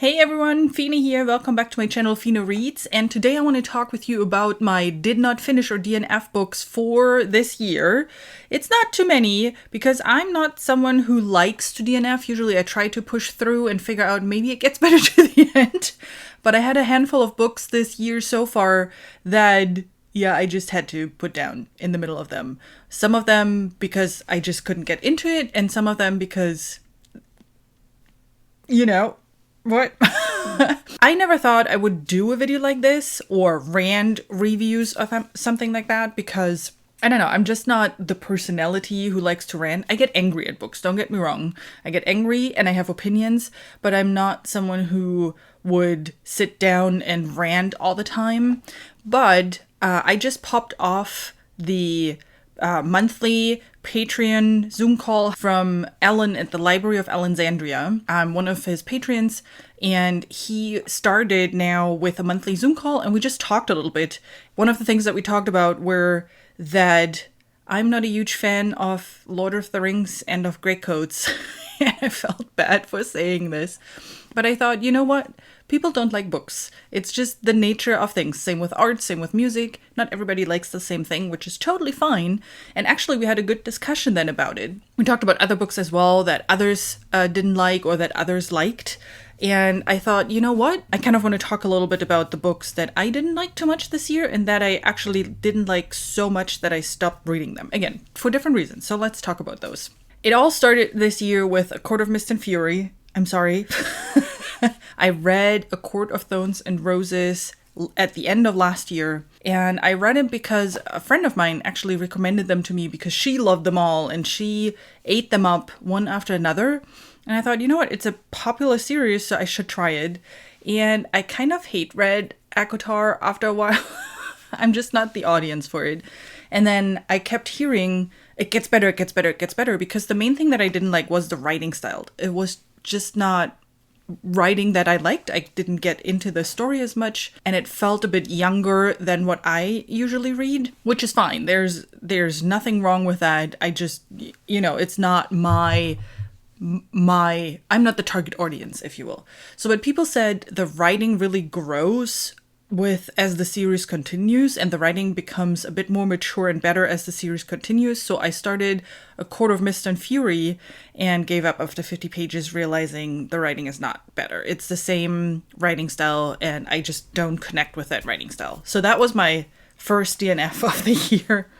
Hey everyone, Fina here. Welcome back to my channel, Fina Reads. And today I want to talk with you about my did not finish or DNF books for this year. It's not too many because I'm not someone who likes to DNF. Usually I try to push through and figure out maybe it gets better to the end. But I had a handful of books this year so far that I just had to put down in the middle of them. Some of them because I just couldn't get into it, and some of them because, what? I never thought I would do a video like this or rant reviews of something like that because, I don't know, I'm just not the personality who likes to rant. I get angry at books, don't get me wrong. I get angry and I have opinions, but I'm not someone who would sit down and rant all the time. But I just popped off the monthly Patreon Zoom call from Alan at the Library of Alexandria. I'm one of his patrons, and he started now with a monthly Zoom call, and we just talked a little bit. One of the things that we talked about were that I'm not a huge fan of Lord of the Rings and of Greycoats. And I felt bad for saying this. But I thought, you know what? People don't like books. It's just the nature of things. Same with art, same with music. Not everybody likes the same thing, which is totally fine. And actually, we had a good discussion then about it. We talked about other books as well that others didn't like or that others liked. And I thought, you know what? I kind of want to talk a little bit about the books that I didn't like too much this year and that I actually didn't like so much that I stopped reading them. Again, for different reasons. So let's talk about those. It all started this year with A Court of Mist and Fury. I'm sorry. I read A Court of Thorns and Roses at the end of last year, and I read it because a friend of mine actually recommended them to me because she loved them all and she ate them up one after another. And I thought, you know what, it's a popular series, so I should try it. And I kind of hate read ACOTAR after a while. I'm just not the audience for it. And then I kept hearing, it gets better, it gets better, it gets better, because the main thing that I didn't like was the writing style. It was just not writing that I liked. I didn't get into the story as much, and it felt a bit younger than what I usually read, which is fine. There's nothing wrong with that. I just, it's not I'm not the target audience, if you will. So but people said the writing really grows as the series continues, and the writing becomes a bit more mature and better as the series continues. So I started A Court of Mist and Fury and gave up after 50 pages, realizing the writing is not better. It's the same writing style, and I just don't connect with that writing style. So that was my first DNF of the year.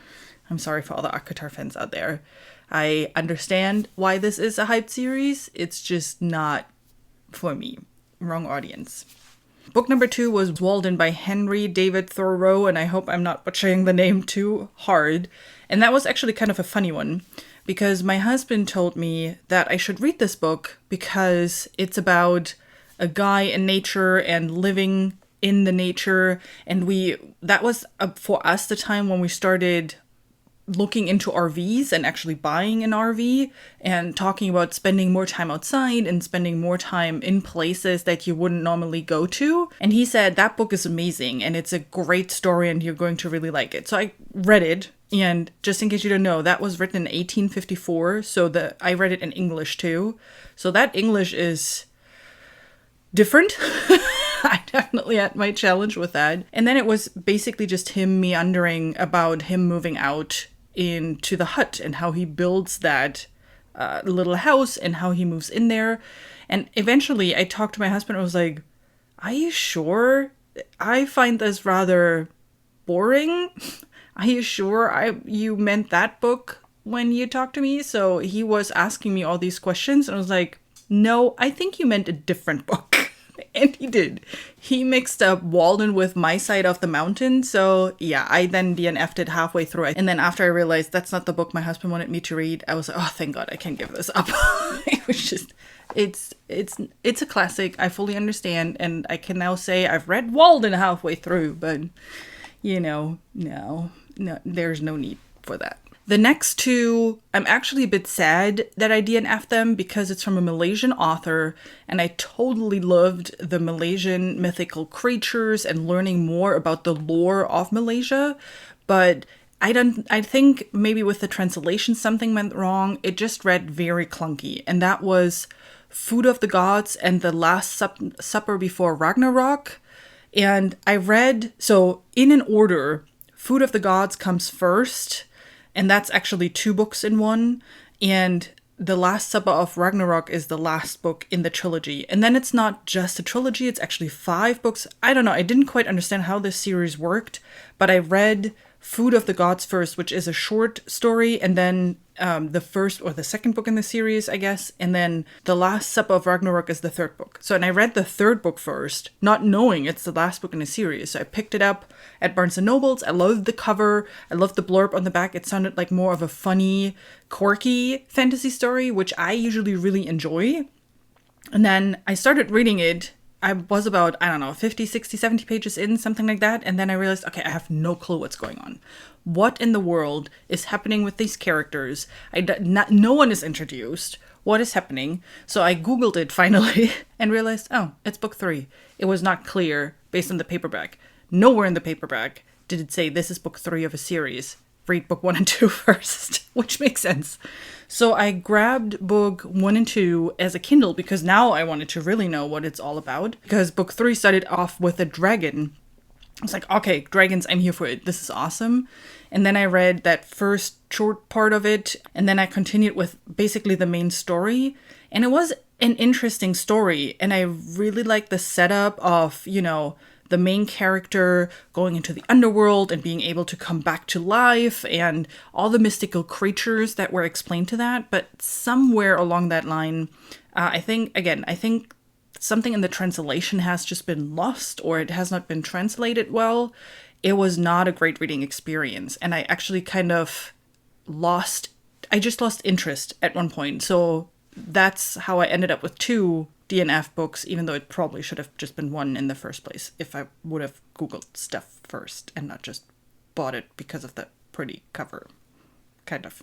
I'm sorry for all the ACOTAR fans out there. I understand why this is a hyped series. It's just not for me. Wrong audience. Book number 2 was Walden by Henry David Thoreau, and I hope I'm not butchering the name too hard. And that was actually kind of a funny one, because my husband told me that I should read this book because it's about a guy in nature and living in the nature. And that was for us the time when we started looking into RVs and actually buying an RV and talking about spending more time outside and spending more time in places that you wouldn't normally go to. And he said that book is amazing and it's a great story and you're going to really like it. So I read it, and just in case you don't know, that was written in 1854. So I read it in English too. So that English is different. I definitely had my challenge with that. And then it was basically just him meandering about him moving out into the hut and how he builds that little house and how he moves in there. And eventually I talked to my husband and I was like, are you sure? I find this rather boring. Are you sure you meant that book when you talked to me? So he was asking me all these questions and I was like, no, I think you meant a different book. And he did. He mixed up Walden with My Side of the Mountain. So yeah, I then DNF'd it halfway through. And then after I realized that's not the book my husband wanted me to read, I was like, oh, thank God I can't give this up. It was just, it's a classic. I fully understand. And I can now say I've read Walden halfway through, but no, there's no need for that. The next two, I'm actually a bit sad that I DNF'd them because it's from a Malaysian author, and I totally loved the Malaysian mythical creatures and learning more about the lore of Malaysia. But I think maybe with the translation something went wrong. It just read very clunky, and that was Food of the Gods and The Last Supper Before Ragnarok. And I read, so in an order, Food of the Gods comes first, and that's actually 2 books in one. And The Last Supper of Ragnarok is the last book in the trilogy. And then it's not just a trilogy, it's actually 5 books. I don't know, I didn't quite understand how this series worked, but I read Food of the Gods first, which is a short story, and then the first or the second book in the series, I guess, and then The Last Supper of Ragnarok is the 3rd book. So, and I read the 3rd book first, not knowing it's the last book in the series. So I picked it up at Barnes & Noble's. I loved the cover. I loved the blurb on the back. It sounded like more of a funny, quirky fantasy story, which I usually really enjoy. And then I started reading it. I was about, I don't know, 50, 60, 70 pages in, something like that. And then I realized, okay, I have no clue what's going on. What in the world is happening with these characters? No one is introduced. What is happening? So I Googled it finally and realized, oh, it's book 3. It was not clear based on the paperback. Nowhere in the paperback did it say this is book 3 of a series. Read book 1 and 2 first, which makes sense. So I grabbed book 1 and 2 as a Kindle because now I wanted to really know what it's all about. Because book 3 started off with a dragon. I was like, okay, dragons, I'm here for it. This is awesome. And then I read that first short part of it. And then I continued with basically the main story. And it was an interesting story. And I really liked the setup of, you know, the main character going into the underworld and being able to come back to life and all the mystical creatures that were explained to that. But somewhere along that line, I think something in the translation has just been lost, or it has not been translated well. It was not a great reading experience. And I actually kind of lost interest at one point. So that's how I ended up with 2 DNF books, even though it probably should have just been 1 in the first place if I would have Googled stuff first and not just bought it because of the pretty cover, kind of.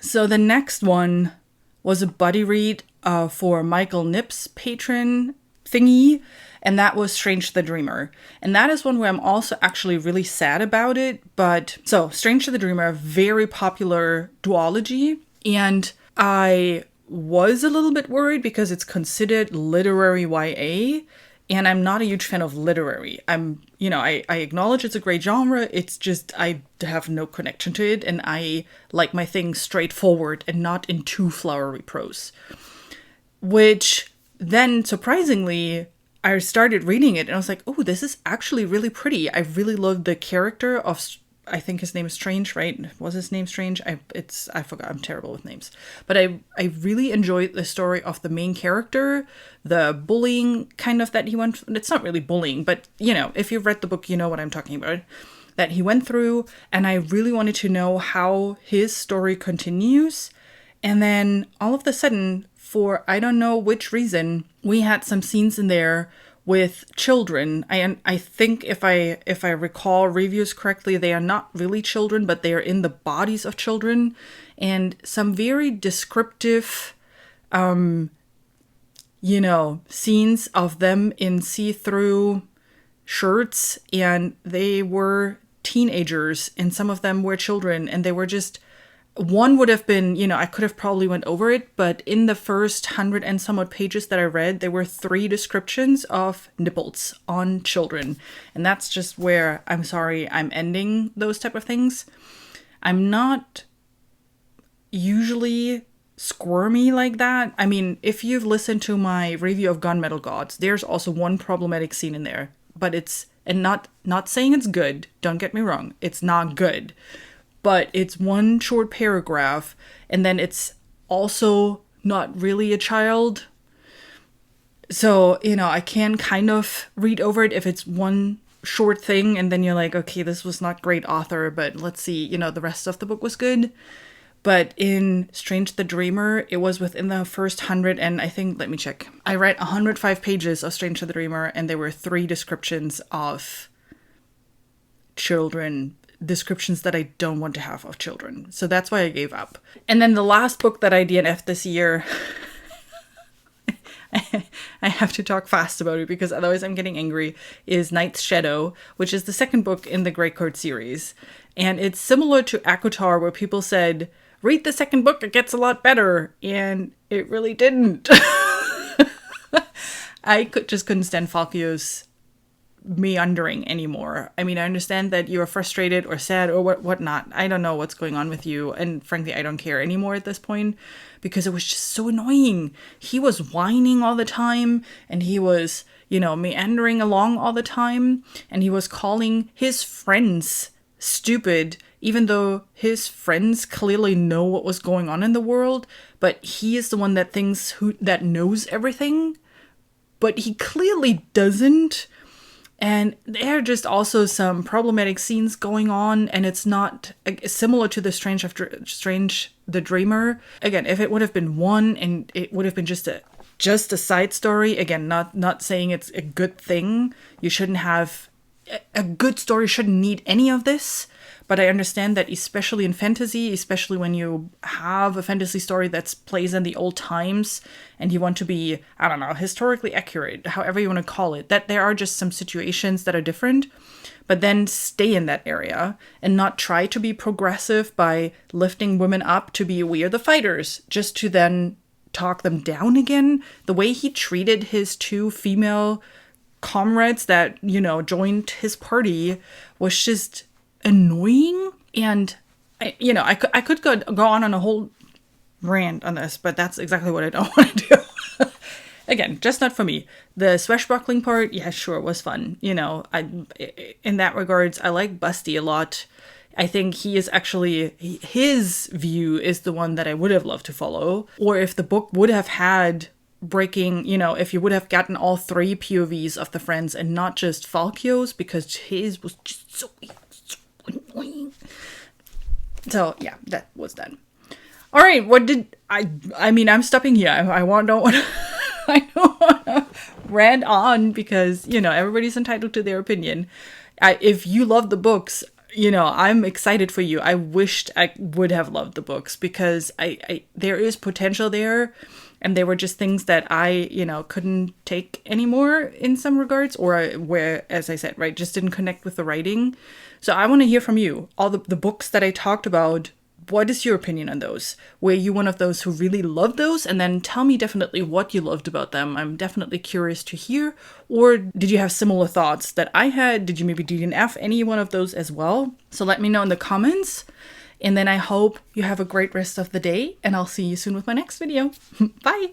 So the next one was a buddy read for Michael Nipp's Patreon thingy, and that was Strange the Dreamer. And that is one where I'm also actually really sad about it. But so Strange the Dreamer, a very popular duology, and I was a little bit worried because it's considered literary YA, and I'm not a huge fan of literary. I acknowledge it's a great genre. It's just, I have no connection to it, and I like my things straightforward and not in too flowery prose. Which then, surprisingly, I started reading it and I was like, oh, this is actually really pretty. I really loved the character of, I think his name is Strange, right? Was his name Strange? I forgot. I'm terrible with names. But I really enjoyed the story of the main character, the bullying kind of that he went through. It's not really bullying, but, you know, if you've read the book, you know what I'm talking about. That he went through, and I really wanted to know how his story continues. And then all of a sudden, for I don't know which reason, we had some scenes in there with children. I think if I recall reviews correctly, they are not really children, but they are in the bodies of children, and some very descriptive, scenes of them in see-through shirts, and they were teenagers, and some of them were children, and they were just. One would have been, I could have probably went over it, but in the first 100 and somewhat pages that I read, there were 3 descriptions of nipples on children. And that's just where, I'm sorry, I'm ending those type of things. I'm not usually squirmy like that. I mean, if you've listened to my review of Gunmetal Gods, there's also one problematic scene in there, but not saying it's good, don't get me wrong, it's not good. But it's one short paragraph, and then it's also not really a child. So, I can kind of read over it if it's one short thing, and then you're like, okay, this was not great author, but let's see, the rest of the book was good. But in Strange the Dreamer, it was within the first 100, and I think, let me check. I read 105 pages of Strange the Dreamer, and there were 3 descriptions of children, descriptions that I don't want to have of children. So that's why I gave up. And then the last book that I DNF'd this year, I have to talk fast about it because otherwise I'm getting angry, is Night's Shadow, which is the second book in the Grey Court series. And it's similar to ACOTAR, where people said, read the second book, it gets a lot better. And it really didn't. I couldn't stand Falkio's meandering anymore. I mean, I understand that you're frustrated or sad or whatnot. I don't know what's going on with you. And frankly, I don't care anymore at this point because it was just so annoying. He was whining all the time and he was, meandering along all the time. And he was calling his friends stupid, even though his friends clearly know what was going on in the world. But he is the one that that knows everything. But he clearly doesn't. And there are just also some problematic scenes going on, and it's not similar to the Strange the Dreamer. Again, if it would have been one and it would have been just a side story, again, not saying it's a good thing. You shouldn't have a good story shouldn't need any of this. But I understand that especially in fantasy, especially when you have a fantasy story that plays in the old times and you want to be, I don't know, historically accurate, however you want to call it, that there are just some situations that are different, but then stay in that area and not try to be progressive by lifting women up to be, we are the fighters, just to then talk them down again. The way he treated his two female comrades that, joined his party was just annoying. And I could go on a whole rant on this, but that's exactly what I don't want to do. Again, just not for me. The swashbuckling part, yeah, sure, was fun. In that regards, I like Busty a lot. I think he is actually, his view is the one that I would have loved to follow. Or if the book would have had breaking, if you would have gotten all three POVs of the friends and not just Falkio's, because his was just so annoying. So yeah, that was done. All right, what did I mean, I'm stopping here. I don't want to rant on because, everybody's entitled to their opinion. If you love the books, I'm excited for you. I wished I would have loved the books because I there is potential there. And they were just things that I, couldn't take anymore in some regards, or where, as I said, right, just didn't connect with the writing. So I want to hear from you. All the books that I talked about, what is your opinion on those? Were you one of those who really loved those? And then tell me definitely what you loved about them. I'm definitely curious to hear. Or did you have similar thoughts that I had? Did you maybe DNF any one of those as well? So let me know in the comments. And then I hope you have a great rest of the day, and I'll see you soon with my next video. Bye!